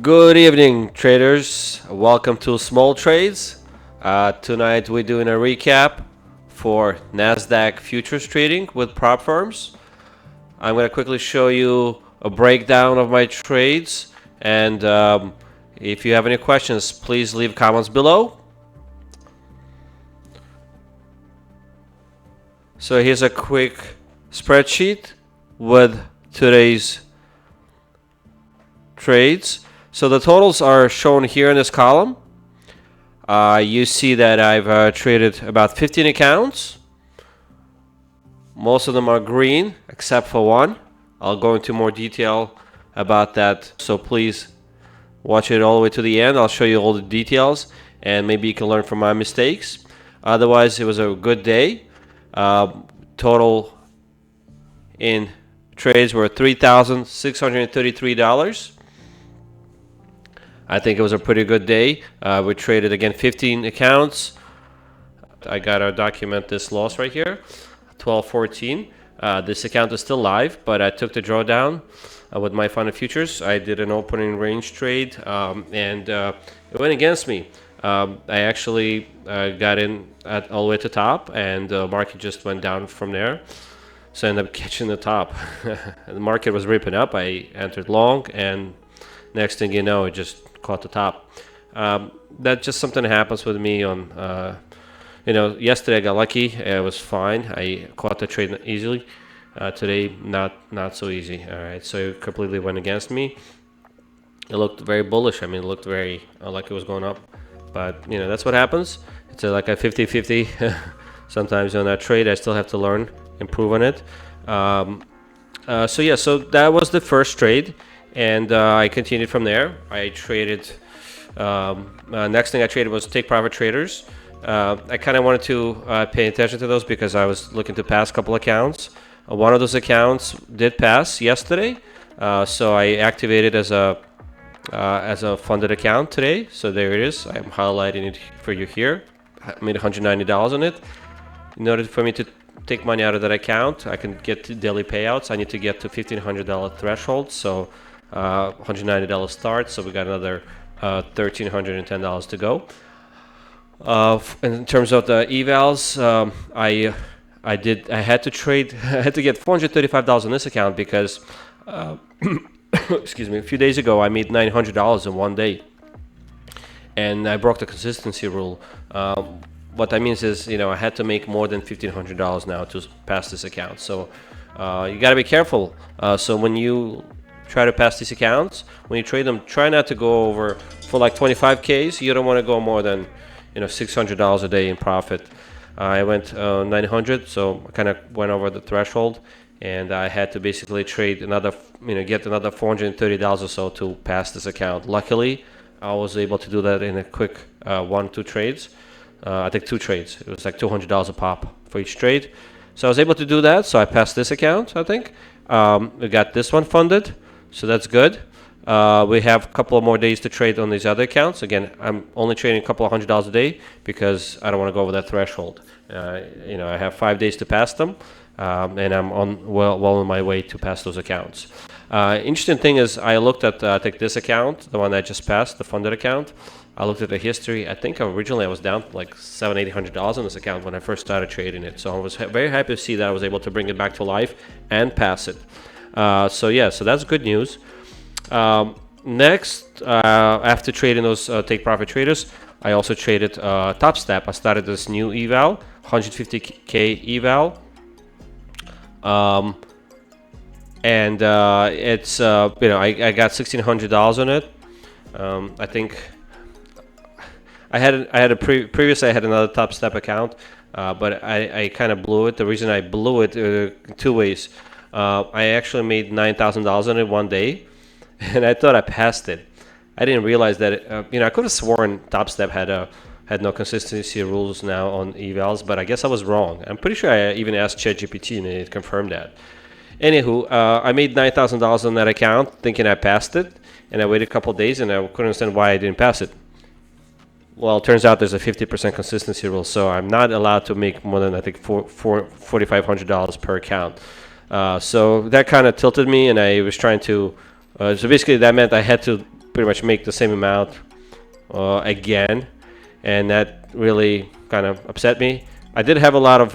Good evening, traders. Welcome to Small Trades. Tonight we're doing a recap for Nasdaq futures trading with prop firms. I'm going to quickly show you a breakdown of my trades, and if you have any questions, please leave comments below. So here's a quick spreadsheet with today's trades. So the totals are shown here in this column. You see that I've traded about 15 accounts. Most of them are green, except for one. I'll go into more detail about that, so please watch it all the way to the end. I'll show you all the details, and maybe you can learn from my mistakes. Otherwise, it was a good day. Total in trades were $3,633. I think it was a pretty good day. We traded again 15 accounts. I gotta document this loss right here, 12.14. This account is still live, but I took the drawdown with my fund of futures. I did an opening range trade, and it went against me. I actually got in all the way to the top, and the market just went down from there. So I ended up catching the top. The market was ripping up. I entered long, and next thing you know, it just caught the top. That's just something that happens with me on, yesterday I got lucky. It was fine. I caught the trade easily. Today, not so easy. All right, so it completely went against me. It looked very bullish. I mean, it looked very like it was going up. But, that's what happens. It's like a 50-50. Sometimes on that trade, I still have to learn, improve on it. So that was the first trade. And I continued from there. I traded, next thing I traded was take profit traders. I kind of wanted to pay attention to those because I was looking to pass a couple accounts. One of those accounts did pass yesterday, so I activated as a funded account today. So there it is. I'm highlighting it for you here. I made $190 on it. In order for me to take money out of that account, I can get to daily payouts. I need to get to $1,500 threshold. So $190 start, so we got another $1,310 to go. In terms of the evals, I had to trade. I had to get $435 on this account because, excuse me, a few days ago I made $900 in one day, and I broke the consistency rule. What that means is, I had to make more than $1,500 now to pass this account. So you got to be careful. So when you try to pass these accounts, when you trade them, try not to go over for like 25Ks. You don't want to go more than $600 a day in profit. I went 900, so I kind of went over the threshold, and I had to basically trade another, get another $430 or so to pass this account. Luckily, I was able to do that in a quick 1-2 trades. I think 2 trades. It was like $200 a pop for each trade. So I was able to do that. So I passed this account, I think. We got this one funded. So that's good. We have a couple of more days to trade on these other accounts. Again, I'm only trading a couple of $100 a day because I don't want to go over that threshold. I have 5 days to pass them, and I'm well on my way to pass those accounts. Interesting thing is I looked at I think this account, the one I just passed, the funded account. I looked at the history. I think originally I was down like $700-800 on this account when I first started trading it. So I was very happy to see that I was able to bring it back to life and pass it. So that's good news. Next, after trading those take profit traders, I also traded Topxtep. I started this new eval, 150K eval, and it's I got $1,600 on it. I think I had previously I had another Topxtep account, but I kind of blew it. The reason I blew it 2 ways. I actually made $9,000 on it one day, and I thought I passed it. I didn't realize that I could have sworn Topxtep had no consistency rules now on evals, but I guess I was wrong. I'm pretty sure I even asked ChatGPT and it confirmed that. Anywho, I made $9,000 on that account thinking I passed it, and I waited a couple of days and I couldn't understand why I didn't pass it. Well, it turns out there's a 50% consistency rule, so I'm not allowed to make more than I think $4,500 per account. So that kind of tilted me, and I was trying to. So basically, that meant I had to pretty much make the same amount again, and that really kind of upset me. I did have a lot of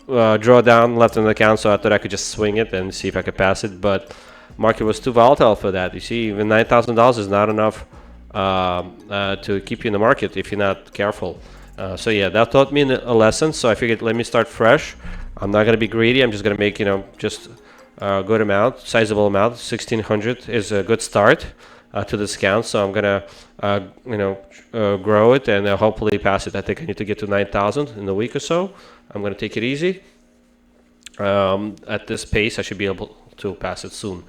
drawdown left in the account, so I thought I could just swing it and see if I could pass it, but market was too volatile for that. You see, even $9,000 is not enough to keep you in the market if you're not careful. So yeah, that taught me a lesson. So I figured, let me start fresh. I'm not going to be greedy. I'm just going to make, just a good amount, sizable amount. 1,600 is a good start to this account. So I'm going to, grow it and hopefully pass it. I think I need to get to 9,000 in a week or so. I'm going to take it easy. At this pace, I should be able to pass it soon.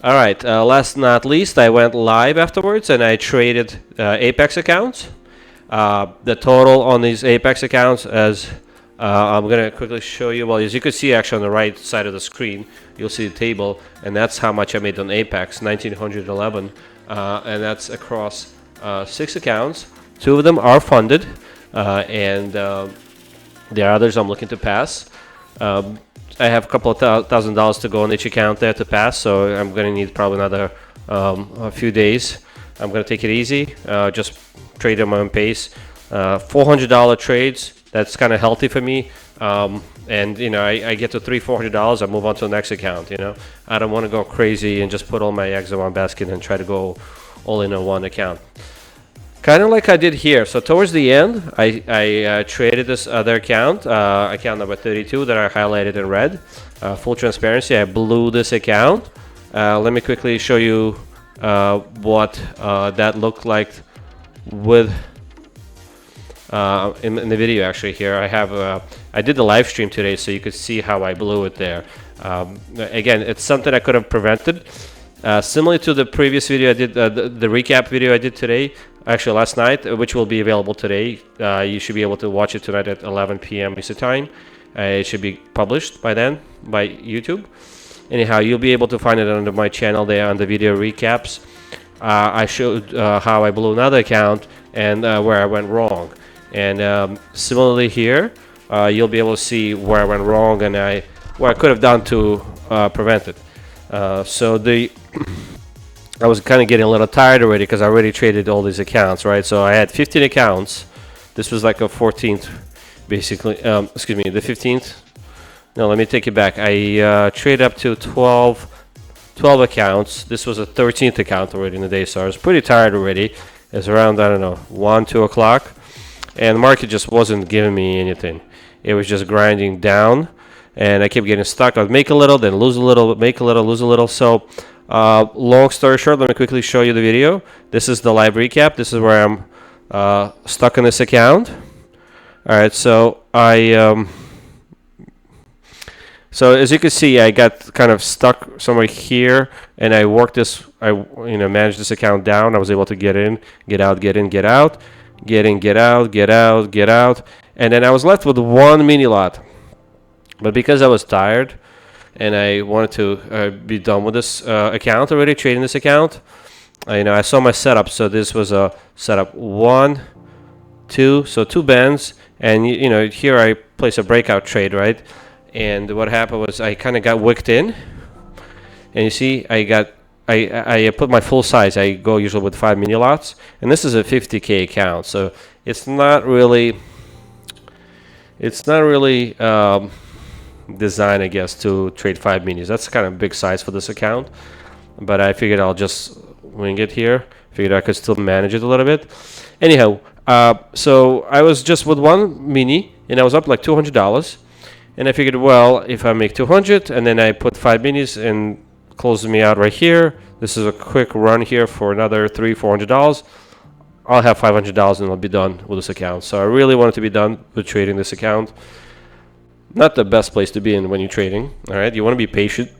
All right, last not least, I went live afterwards and I traded Apex accounts. The total on these Apex accounts, as I'm going to quickly show you, well, as you can see actually on the right side of the screen, you'll see the table, and that's how much I made on Apex, 1,911, and that's across 6 accounts. 2 of them are funded, and the others I'm looking to pass. I have a couple of $1,000 to go on each account there to pass, so I'm going to need probably another a few days. I'm going to take it easy, just trade at my own pace. $400 trades, that's kind of healthy for me. And I get to $300-400, I move on to the next account. I don't want to go crazy and just put all my eggs in one basket and try to go all in on one account. Kind of like I did here. So towards the end, I traded this other account, account number 32 that I highlighted in red. Full transparency, I blew this account. Let me quickly show you what that looked like with in the video. Actually, here I have I did the live stream today, so you could see how I blew it there. Again, it's something I could have prevented. Similar to the previous video I did, the recap video I did today, actually last night, which will be available today. You should be able to watch it tonight at 11 p.m. Eastern time. It should be published by then by YouTube. Anyhow, you'll be able to find it under my channel there on the video recaps. I showed how I blew another account and where I went wrong. And similarly here, you'll be able to see where I went wrong and what I could have done to prevent it. I was kind of getting a little tired already because I already traded all these accounts, right? So I had 15 accounts. This was like a 14th, basically. Excuse me, the 15th. No, let me take it back. I traded up to 12 accounts. This was a 13th account already in the day, so I was pretty tired already. It's around, I don't know, 1, 2 o'clock. And the market just wasn't giving me anything. It was just grinding down. And I kept getting stuck. I'd make a little, then lose a little, make a little, lose a little. So long story short, let me quickly show you the video. This is the live recap. This is where I'm stuck in this account. All right, so so as you can see, I got kind of stuck somewhere here, and I worked this. I managed this account down. I was able to get in, get out, get in, get out, get in, get out, get out, get out, and then I was left with one mini lot. But because I was tired and I wanted to be done with this account already, trading this account, I saw my setup. So this was a setup 1, 2, so 2 bands, and here I place a breakout trade, right? And what happened was I kind of got wicked in, and you see I put my full size. I go usually with 5 mini lots, and this is a 50K account, so it's not really designed, I guess, to trade 5 minis. That's kind of big size for this account, but I figured I'll just wing it here. Figured I could still manage it a little bit. Anyhow, so I was just with 1 mini, and I was up like $200. And I figured, well, if I make 200 and then I put 5 minis and closes me out right here, this is a quick run here for another $300-400. I'll have $500 and I'll be done with this account. So I really wanted to be done with trading this account. Not the best place to be in when you're trading. All right, you want to be patient.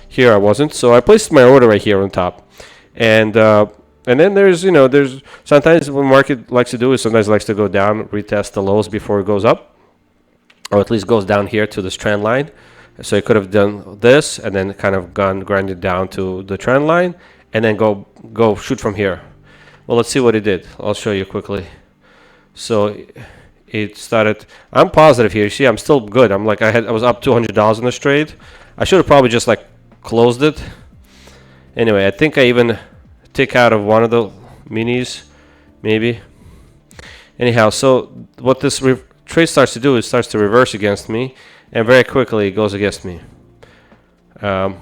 Here I wasn't, so I placed my order right here on top. And then there's sometimes what the market likes to do is sometimes likes to go down, retest the lows before it goes up. Or at least goes down here to this trend line. So you could have done this and then kind of grinded down to the trend line and then go shoot from here. Well, let's see what it did. I'll show you quickly. So it started. I'm positive here. You see, I'm still good. I'm like I was up $200 in this trade. I should have probably just like closed it. Anyway, I think I even tick out of one of the minis, maybe. Anyhow, so what this trade starts to do is starts to reverse against me, and very quickly it goes against me. All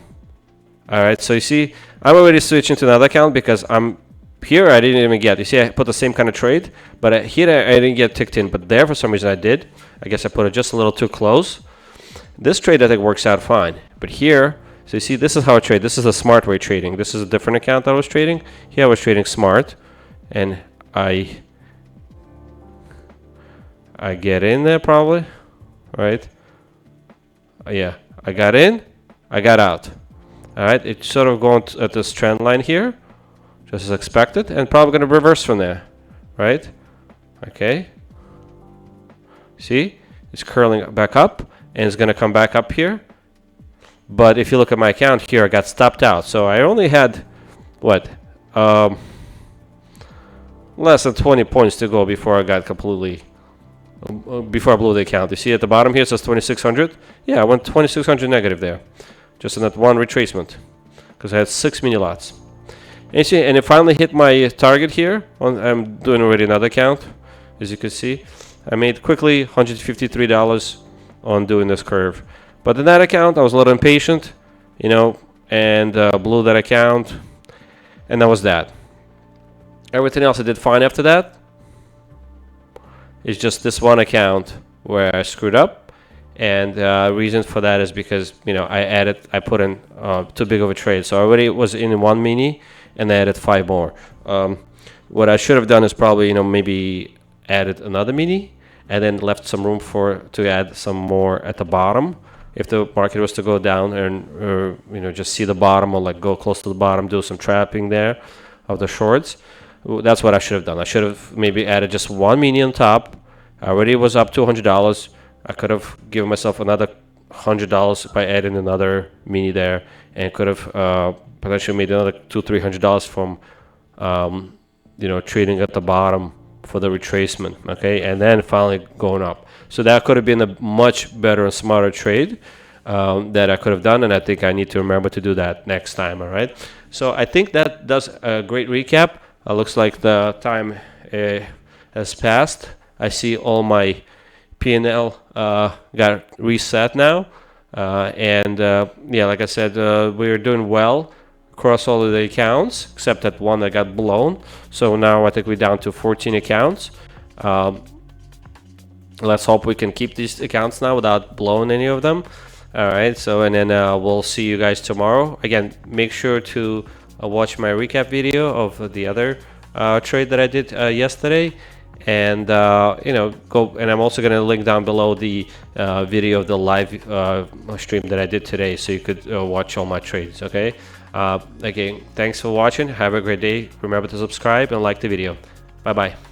right, so you see, I'm already switching to another account because I'm here. I didn't even get. You see, I put the same kind of trade, but here I didn't get ticked in. But there, for some reason, I did. I guess I put it just a little too close. This trade I think works out fine, but here, so you see, this is how I trade. This is a smart way trading. This is a different account that I was trading. Here I was trading smart, and I get in there probably, right? Yeah, I got in, I got out. All right, it's sort of going at this trend line here, just as expected, and probably going to reverse from there, right? Okay. See, it's curling back up, and it's going to come back up here. But if you look at my account here, I got stopped out. So I only had, what, less than 20 points to go before I got completely, before I blew the account. You see at the bottom here it says 2600. Yeah, I went 2600 negative there, just in that one retracement, because I had 6 mini lots. And you see, and it finally hit my target here. I'm doing already another account, as you can see. I made quickly $153 on doing this curve. But in that account, I was a little impatient, you know, and blew that account, and that was that. Everything else I did fine after that. It's just this one account where I screwed up, and reason for that is because, you know, I put in too big of a trade. So I already was in one mini, and I added 5 more. What I should have done is probably, you know, maybe added another mini, and then left some room to add some more at the bottom. If the market was to go down and you know, just see the bottom, or like go close to the bottom, do some trapping there of the shorts. That's what I should have done. I should have maybe added just one mini on top. I already was up $200. I could have given myself another $100 by adding another mini there, and could have potentially made another $200-300 from you know, trading at the bottom for the retracement, okay, and then finally going up. So that could have been a much better and smarter trade that I could have done, and I think I need to remember to do that next time. All right. So I think that does a great recap. Looks like the time has passed. I see all my P&L got reset now, and yeah, like I said, we're doing well across all of the accounts except that one that got blown. So now I think we're down to 14 accounts. Let's hope we can keep these accounts now without blowing any of them. All right, so and then we'll see you guys tomorrow. Again, make sure to watch my recap video of the other trade that I did yesterday, and you know, go. And I'm also going to link down below the video of the live stream that I did today, so you could watch all my trades. Okay. Again, thanks for watching. Have a great day. Remember to subscribe and like the video. Bye bye.